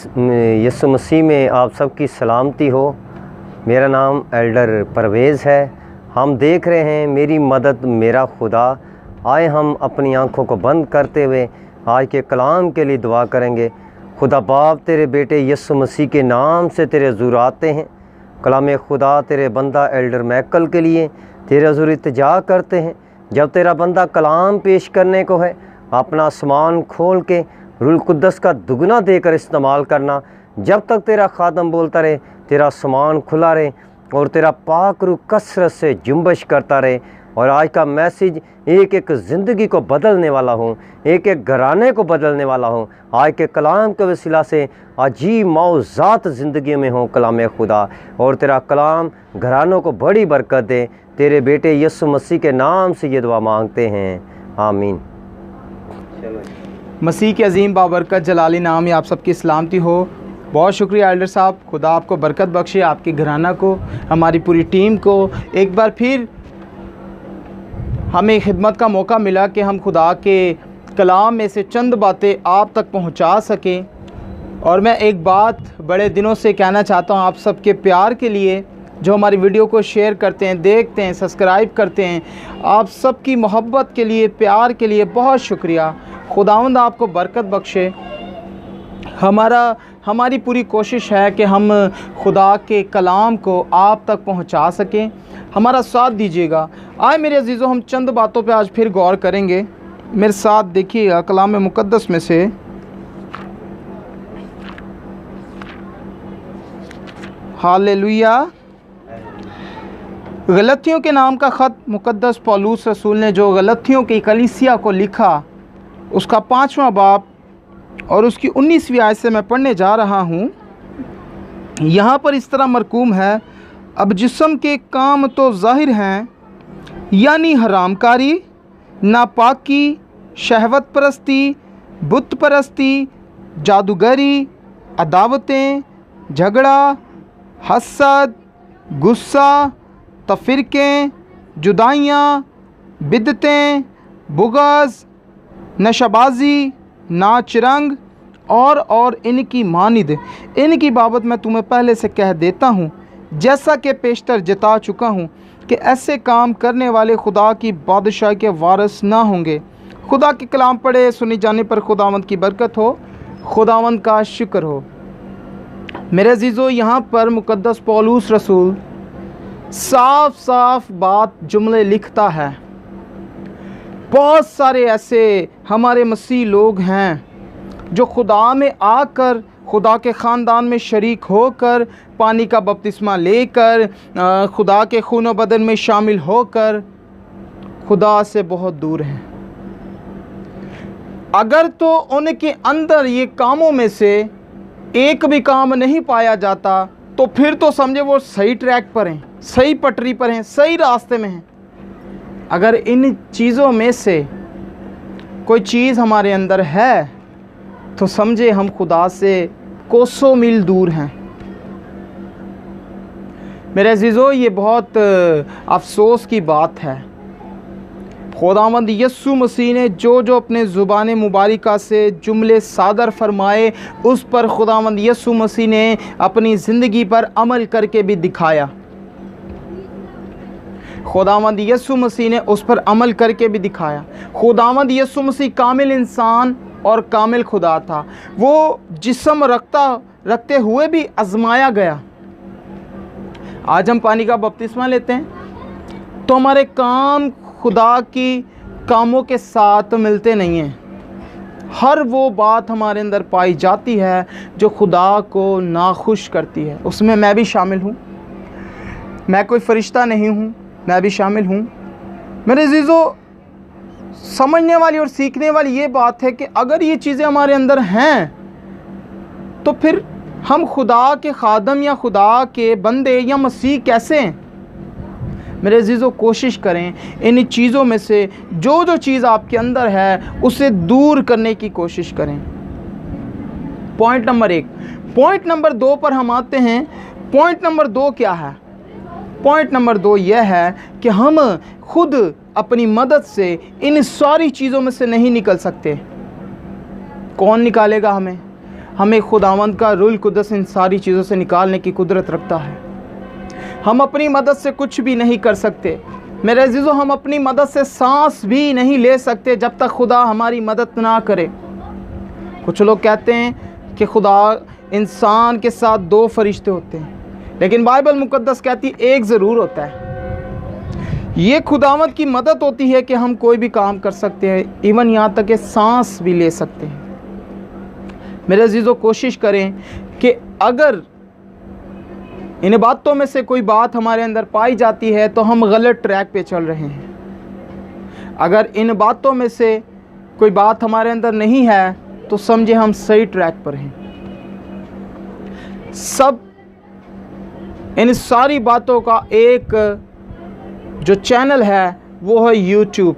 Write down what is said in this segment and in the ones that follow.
यीशु मसीह में आप सबकी सलामती हो। मेरा नाम एल्डर परवेज़ है। हम देख रहे हैं मेरी मदद मेरा खुदा। आए हम अपनी आंखों को बंद करते हुए आज के कलाम के लिए दुआ करेंगे। खुदा बाप तेरे बेटे यीशु मसीह के नाम से तेरे हुज़ूर आते हैं। कलाम खुदा तेरे बंदा एल्डर मैकल के लिए तेरे हुज़ूर इल्तिजा करते हैं। जब तेरा बंदा कलाम पेश करने को है, अपना आसमान खोल के रूह कुद्दस का दुगना देकर इस्तेमाल करना। जब तक तेरा खादम बोलता रहे, तेरा आसमान खुला रहे और तेरा पाक रूह कसरत से जुम्बश करता रहे। और आज का मैसेज एक एक ज़िंदगी को बदलने वाला हो, एक एक घराने को बदलने वाला हो। आज के कलाम के वसीला से अजीब मौज़ात ज़िंदगी में हो कलाम खुदा, और तेरा कलाम घरानों को बड़ी बरकत दे। तेरे बेटे यीशु मसीह के नाम से ये दुआ मांगते हैं, आमीन। मसीह के अजीम बाबरकत जलाली नाम में आप सबकी सलामती हो। बहुत शुक्रिया एल्डर साहब, खुदा आपको बरकत बख्शे, आपके घराना को, हमारी पूरी टीम को। एक बार फिर हमें खिदमत का मौका मिला कि हम खुदा के कलाम में से चंद बातें आप तक पहुंचा सकें। और मैं एक बात बड़े दिनों से कहना चाहता हूं आप सबके प्यार के लिए, जो हमारी वीडियो को शेयर करते हैं, देखते हैं, सब्सक्राइब करते हैं। आप सबकी मोहब्बत के लिए, प्यार के लिए बहुत शुक्रिया। खुदावंद आपको बरकत बख्शे। हमारी पूरी कोशिश है कि हम खुदा के कलाम को आप तक पहुंचा सकें। हमारा साथ दीजिएगा। आए मेरे अजीज़ों, हम चंद बातों पे आज फिर गौर करेंगे। मेरे साथ देखिएगा कलाम मुक़द्दस में से हालेलुया। गलतियों के नाम का ख़त मुक़द्दस पौलुस रसूल ने जो गलतियों की कलीसिया को लिखा, उसका 5वां बाब और उसकी 19वीं आयत से मैं पढ़ने जा रहा हूँ। यहाँ पर इस तरह मरकूम है, अब जिस्म के काम तो ज़ाहिर हैं, यानी हरामकारी, नापाकी, शहवत परस्ती, बुत परस्ती, जादूगरी, अदावतें, झगड़ा, हसद, गुस्सा, तफिरकें, जुदाइयाँ, बिदतें, बुग़ज़, नशाबाजी, नाच रंग और इनकी मानिद। इनकी बाबत मैं तुम्हें पहले से कह देता हूँ, जैसा कि पेशतर जता चुका हूँ, कि ऐसे काम करने वाले खुदा की बादशाह के वारिस ना होंगे। खुदा के कलाम पढ़े सुनी जाने पर खुदावंद की बरकत हो, खुदावंद का शुक्र हो। मेरे अजीज़ों, यहाँ पर मुक़द्दस पौलुस रसूल साफ साफ बात जुमले लिखता है। बहुत सारे ऐसे हमारे मसीह लोग हैं जो खुदा में आकर, खुदा के ख़ानदान में शरीक होकर, पानी का बपतिस्मा लेकर, खुदा के खून व बदन में शामिल होकर खुदा से बहुत दूर हैं। अगर तो उनके अंदर ये कामों में से एक भी काम नहीं पाया जाता, तो फिर तो समझे वो सही ट्रैक पर हैं, सही पटरी पर हैं, सही रास्ते में हैं। अगर इन चीज़ों में से कोई चीज़ हमारे अंदर है, तो समझे हम खुदा से कोसों मील दूर हैं। मेरे अजीज़ों, ये बहुत अफसोस की बात है। खुदावंद यीशु मसीह ने जो अपने ज़ुबान मुबारका से जुमले सादर फरमाए, उस पर खुदावंद यीशु मसीह ने अपनी ज़िंदगी पर अमल करके भी दिखाया। खुदावंद यीशु मसीह ने उस पर अमल करके भी दिखाया। खुदावंद यीशु मसीह कामिल इंसान और कामिल खुदा था। वो जिस्म रखते हुए भी आजमाया गया। आज हम पानी का बपतिस्मा लेते हैं तो हमारे काम खुदा की कामों के साथ मिलते नहीं हैं। हर वो बात हमारे अंदर पाई जाती है जो खुदा को नाखुश करती है, उसमें मैं भी शामिल हूँ। मैं कोई फरिश्ता नहीं हूँ, मैं भी शामिल हूँ। मेरे अजीज़ों, समझने वाली और सीखने वाली ये बात है कि अगर ये चीज़ें हमारे अंदर हैं, तो फिर हम खुदा के खादम या खुदा के बंदे या मसीह कैसे हैं? मेरे अजीज़ों, कोशिश करें इन चीज़ों में से जो चीज़ आपके अंदर है उसे दूर करने की कोशिश करें। Point number 1। पॉइंट नंबर 2 पर हम आते हैं। पॉइंट नंबर 2 क्या है? पॉइंट नंबर 2 यह है कि हम खुद अपनी मदद से इन सारी चीज़ों में से नहीं निकल सकते। कौन निकालेगा हमें? हमें खुदावंद का रूह कुद्दस इन सारी चीज़ों से निकालने की कुदरत रखता है। हम अपनी मदद से कुछ भी नहीं कर सकते मेरे अजीज़ों, हम अपनी मदद से सांस भी नहीं ले सकते जब तक खुदा हमारी मदद ना करे। कुछ लोग कहते हैं कि खुदा इंसान के साथ 2 फरिश्ते होते हैं, लेकिन बाइबल मुकद्दस कहती है एक ज़रूर होता है। ये खुदावंद की मदद होती है कि हम कोई भी काम कर सकते हैं, इवन यहाँ तक कि सांस भी ले सकते हैं। मेरे अजीज़ों, कोशिश करें कि अगर इन बातों में से कोई बात हमारे अंदर पाई जाती है तो हम गलत ट्रैक पे चल रहे हैं। अगर इन बातों में से कोई बात हमारे अंदर नहीं है तो समझे हम सही ट्रैक पर हैं। सब इन सारी बातों का एक जो चैनल है वो है यूट्यूब।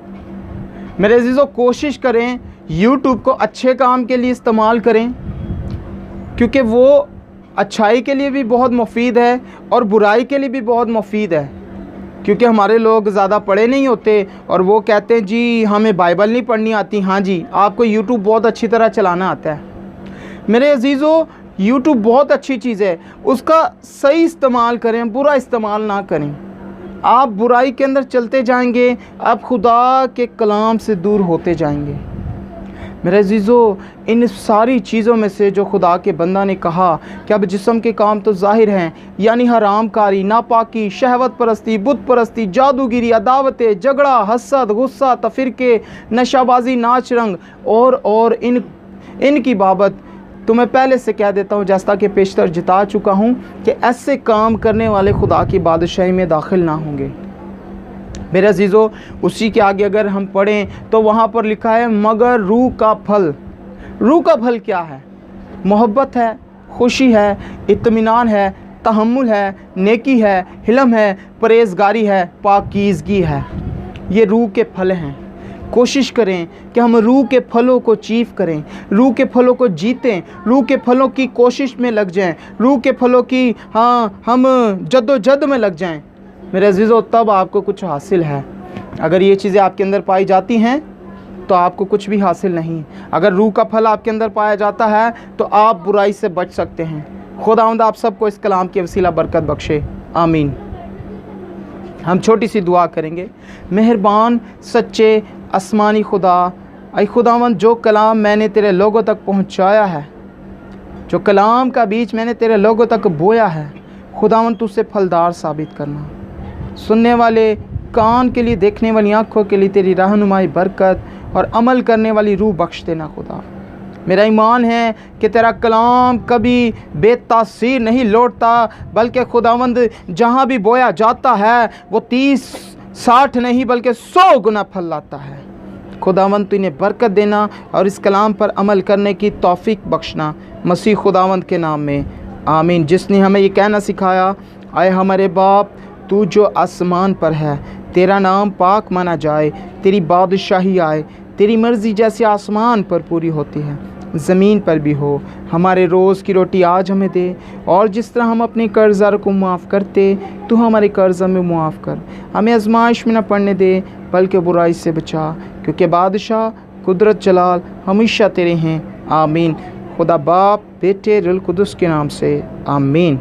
मेरे अजीज़ों, कोशिश करें यूट्यूब को अच्छे काम के लिए इस्तेमाल करें, क्योंकि वो अच्छाई के लिए भी बहुत मुफीद है और बुराई के लिए भी बहुत मुफीद है। क्योंकि हमारे लोग ज़्यादा पढ़े नहीं होते और वो कहते हैं जी हमें बाइबल नहीं पढ़नी आती। हाँ जी, आपको यूट्यूब बहुत अच्छी तरह चलाना आता है। मेरे अजीज़ों, यूट्यूब बहुत अच्छी चीज़ है, उसका सही इस्तेमाल करें, बुरा इस्तेमाल ना करें। आप बुराई के अंदर चलते जाएंगे, आप खुदा के कलाम से दूर होते जाएंगे। मेरे अजीज़ों, इन सारी चीज़ों में से जो खुदा के बंदा ने कहा कि अब जिस्म के काम तो ज़ाहिर हैं, यानी हरामकारी, नापाकी, शहवत परस्ती, बुत परस्ती, जादूगिरी, अदावतें, झगड़ा, हसद, गुस्सा, तफिरके, नशाबाजी, नाच रंग और इनकी बाबत तो मैं पहले से कह देता हूँ, जैसा कि पेशतर जिता चुका हूँ, कि ऐसे काम करने वाले खुदा की बादशाही में दाखिल ना होंगे। मेरे अजीज़ों, उसी के आगे अगर हम पढ़ें तो वहाँ पर लिखा है मगर रूह का फल। रूह का फल क्या है? मोहब्बत है, खुशी है, इत्मीनान है, तहम्मुल है, नेकी है, हिलम है, परहेज़गारी है, पाकीज़गी है। ये रूह के फल हैं। कोशिश करें कि हम रूह के फलों को अचीव करें, रूह के फलों को जीतें, रूह के फलों की कोशिश में लग जाएं, रूह के फलों की हम जद्दोजहद में लग जाएं। मेरे अजीज़ों, तब आपको कुछ हासिल है। अगर ये चीज़ें आपके अंदर पाई जाती हैं तो आपको कुछ भी हासिल नहीं। अगर रूह का फल आपके अंदर पाया जाता है तो आप बुराई से बच सकते हैं। खुदावंद आप सबको इस कलाम के वसीला बरकत बख्शे, आमीन। हम छोटी सी दुआ करेंगे। मेहरबान सच्चे आसमानी खुदा, ऐ खुदावंद, जो कलाम मैंने तेरे लोगों तक पहुंचाया है, जो कलाम का बीज मैंने तेरे लोगों तक बोया है, खुदावंद तुझसे फलदार साबित करना। सुनने वाले कान के लिए, देखने वाली आँखों के लिए तेरी रहनुमाई, बरकत और अमल करने वाली रूह बख्श देना खुदा। मेरा ईमान है कि तेरा कलाम कभी बेतासीर नहीं लौटता, बल्कि खुदावंद जहाँ भी बोया जाता है वो 30, 60 नहीं बल्कि 100 गुना फल लाता है। खुदावंद तू इन्हें बरकत देना और इस कलाम पर अमल करने की तौफीक बख्शना, मसीह खुदावंद के नाम में, आमीन। जिसने हमें ये कहना सिखाया, आए हमारे बाप तू जो आसमान पर है, तेरा नाम पाक माना जाए, तेरी बादशाही आए, तेरी मर्ज़ी जैसे आसमान पर पूरी होती है ज़मीन पर भी हो। हमारे रोज़ की रोटी आज हमें दे, और जिस तरह हम अपने कर्ज़दारों को माफ़ करते, तू हमारे कर्ज़ हमें माफ़ कर। हमें आज़माइश में न पड़ने दे, बल्कि बुराई से बचा, क्योंकि बादशाह, कुदरत, जलाल हमेशा तेरे हैं, आमीन। खुदा बाप, बेटे, रूह कुद्दुस के नाम से, आमीन।